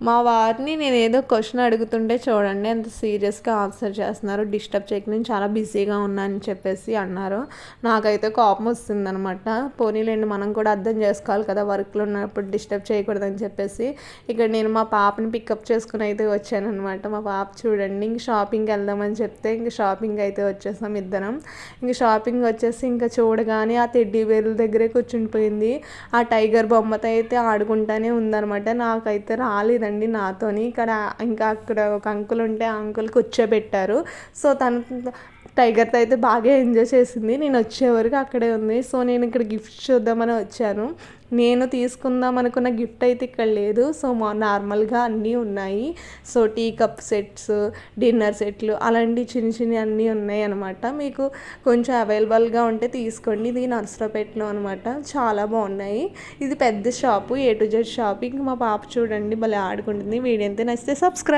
మా వారిని నేను ఏదో క్వశ్చన్ అడుగుతుంటే చూడండి ఎంత సీరియస్గా ఆన్సర్ చేస్తున్నారు. డిస్టర్బ్ చేయక నేను చాలా బిజీగా ఉన్నానని చెప్పేసి అన్నారు. నాకైతే కోపం వస్తుందనమాట. పోనీలేండి మనం కూడా అర్థం చేసుకోవాలి కదా, వర్క్లో ఉన్నప్పుడు డిస్టర్బ్ చేయకూడదని చెప్పేసి. ఇక్కడ నేను మా పాపని పికప్ చేసుకుని అయితే వచ్చానమాట. మా పాప చూడండి ఇంక షాపింగ్కి వెళ్దామని చెప్తే ఇంక షాపింగ్ అయితే వచ్చేసాం ఇద్దరం. ఇంక షాపింగ్ వచ్చేసి ఇంకా చూడగానే ఆ టెడ్డీ బేర్ల దగ్గరే కూర్చునిపోయింది. ఆ టైగర్ బొమ్మతో అయితే ఆడుకుంటానే ఉందనమాట. నాకైతే రాలేదండి నాతోని. ఇక్కడ ఇంకా అక్కడ ఒక అంకుల్ ఉంటే ఆ అంకుల్ కూర్చోబెట్టారు. సో తను టైగర్తో అయితే బాగా ఎంజాయ్ చేసింది. నేను వచ్చే వరకు అక్కడే ఉంది. సో నేను ఇక్కడ గిఫ్ట్ చూద్దామని వచ్చాను. నేను తీసుకుందాం అనుకున్న గిఫ్ట్ అయితే ఇక్కడ లేదు. సో నార్మల్గా అన్నీ ఉన్నాయి. So tea cup sets, dinner సెట్లు అలాంటి చిన్న చిన్న అన్నీ ఉన్నాయి అనమాట. మీకు కొంచెం అవైలబుల్గా ఉంటే తీసుకోండి. ఇది నర్సరావుపేటలో అనమాట. చాలా బాగున్నాయి. ఇది పెద్ద shop, A to Z shop. ఇంక మా పాప చూడండి భలే ఆడుకుంటుంది. వీడియో అయితే నచ్చితే సబ్స్క్రైబ్.